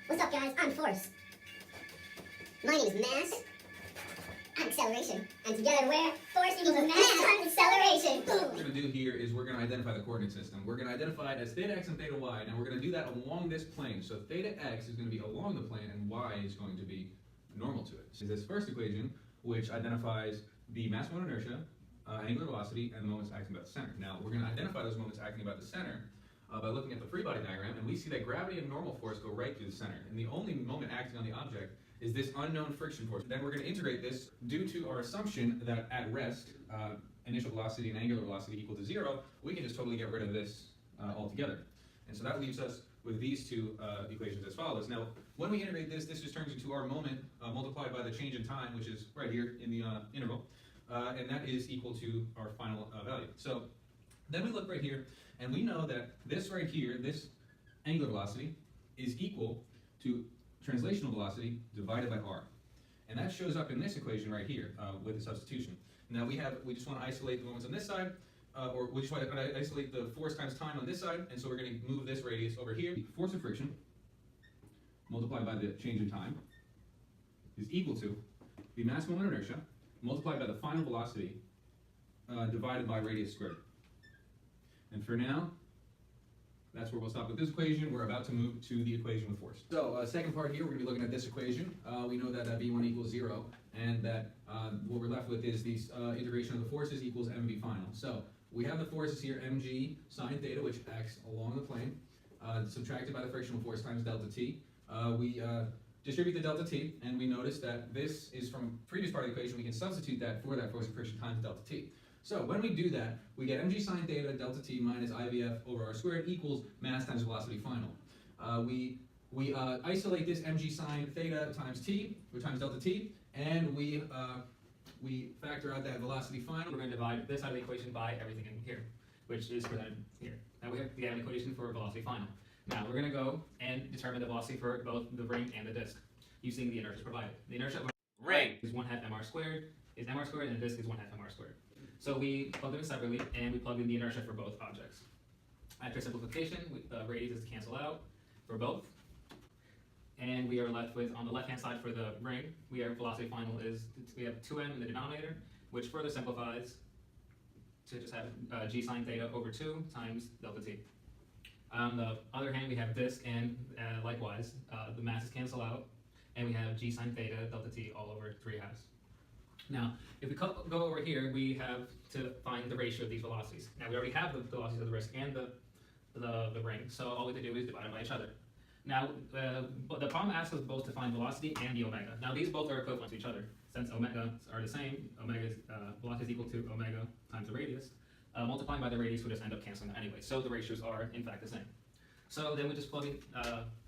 What's up, guys? I'm Force. My name is Mass. I'm Acceleration. And together we're Force equals Mass times Acceleration. What we're going to do here is we're going to identify the coordinate system. We're going to identify it as theta x and theta y. Now we're going to do that along this plane. So theta x is going to be along the plane and y is going to be normal to it. So this first equation, which identifies the mass moment of inertia, angular velocity, and the moments acting about the center. Now we're going to identify those moments acting about the center by looking at the free body diagram, and we see that gravity and normal force go right through the center. And the only moment acting on the object is this unknown friction force. Then we're going to integrate this due to our assumption that at rest, initial velocity and angular velocity equal to 0, we can just totally get rid of this altogether. And so that leaves us with these two equations as follows. Now, when we integrate this, this just turns into our moment multiplied by the change in time, which is right here in the interval, and that is equal to our final value. So then we look right here, and we know that this right here, this angular velocity, is equal to translational velocity divided by r. And that shows up in this equation right here with the substitution. Now we just want to isolate the moments on this side, or we just want to isolate the force times time on this side, and so we're going to move this radius over here. The force of friction multiplied by the change in time is equal to the mass moment of inertia multiplied by the final velocity divided by radius squared. And for now, that's where we'll stop with this equation. We're about to move to the equation with force. So second part here, we're going to be looking at this equation. We know that V1 equals 0, and that what we're left with is the integration of the forces equals mv final. So we have the forces here, mg sine theta, which acts along the plane, subtracted by the frictional force times delta t. We distribute the delta t, and we notice that this is from previous part of the equation. We can substitute that for that force of friction times delta t. So when we do that, we get mg sine theta delta t minus IVF over r squared equals mass times velocity final. We isolate this mg sine theta times t, or times delta t, and we factor out that velocity final. We're going to divide this side of the equation by everything in here, which is presented here. Now we have an equation for velocity final. Now we're going to go and determine the velocity for both the ring and the disk using the inertias provided. The inertia Ring is 1/2 mr squared, and the disk is 1/2 mr squared. So we plug them in separately, and we plug in the inertia for both objects. After simplification, the radiuses cancel out for both, and we are left with, on the left-hand side for the ring, our velocity final is, we have 2m in the denominator, which further simplifies to just have g sine theta over 2 times delta t. On the other hand, we have disk, and likewise, the masses cancel out, and we have g sine theta delta t all over 3/2. Now, if we go over here, we have to find the ratio of these velocities. Now, we already have the velocities of the disk and the ring, so all we have to do is divide them by each other. Now, but the problem asks us both to find velocity and the omega. Now, these both are equivalent to each other. Since omega are the same, omega's velocity is equal to omega times the radius. Multiplying by the radius would just end up canceling out anyway, so the ratios are, in fact, the same. So then we just plug in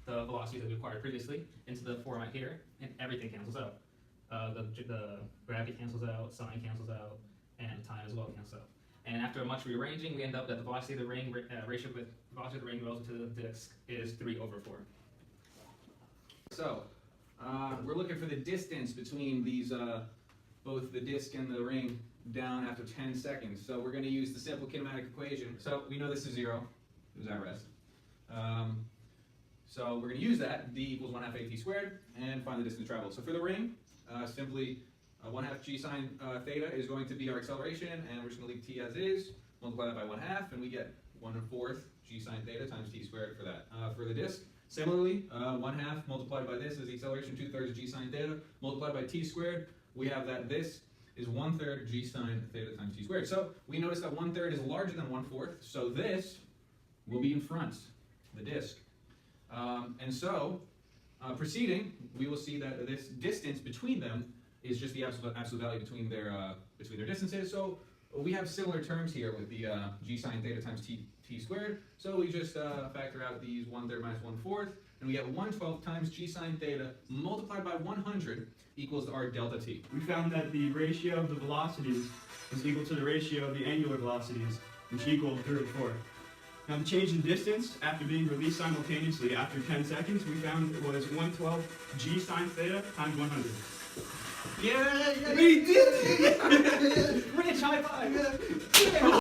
the velocities that we acquired previously into the format here, and everything cancels out. The gravity cancels out, sine cancels out, and time as well cancels out. And after much rearranging, we end up that the velocity of the ring ratio with velocity of the ring relative to the disk is 3/4. So we're looking for the distance between these, both the disk and the ring, down after 10 seconds. So we're going to use the simple kinematic equation. So we know this is 0, it was at rest. So we're going to use that, d equals 1/2 at squared, and find the distance traveled. So for the ring, simply 1/2 g sine theta is going to be our acceleration, and we're just going to leave t as is, multiply that by 1/2, and we get 1/4 g sine theta times t squared for that. For the disk, similarly, 1/2 multiplied by this is the acceleration, 2/3 g sine theta, multiplied by t squared, we have that this is 1/3 g sine theta times t squared. So we notice that 1/3 is larger than 1/4, so this will be in front, the disk. And so, proceeding, we will see that this distance between them is just the absolute value between their distances. So we have similar terms here with the g sine theta times t squared. So we just factor out these 1/3 minus 1/4, and we get 1/12 times g sine theta multiplied by 100 equals our delta t. We found that the ratio of the velocities is equal to the ratio of the angular velocities, which equal 3/4. Now the change in distance after being released simultaneously after 10 seconds, we found it was 1/12 g sine theta times 100. Yeah! We did it! Rich, high five!